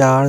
4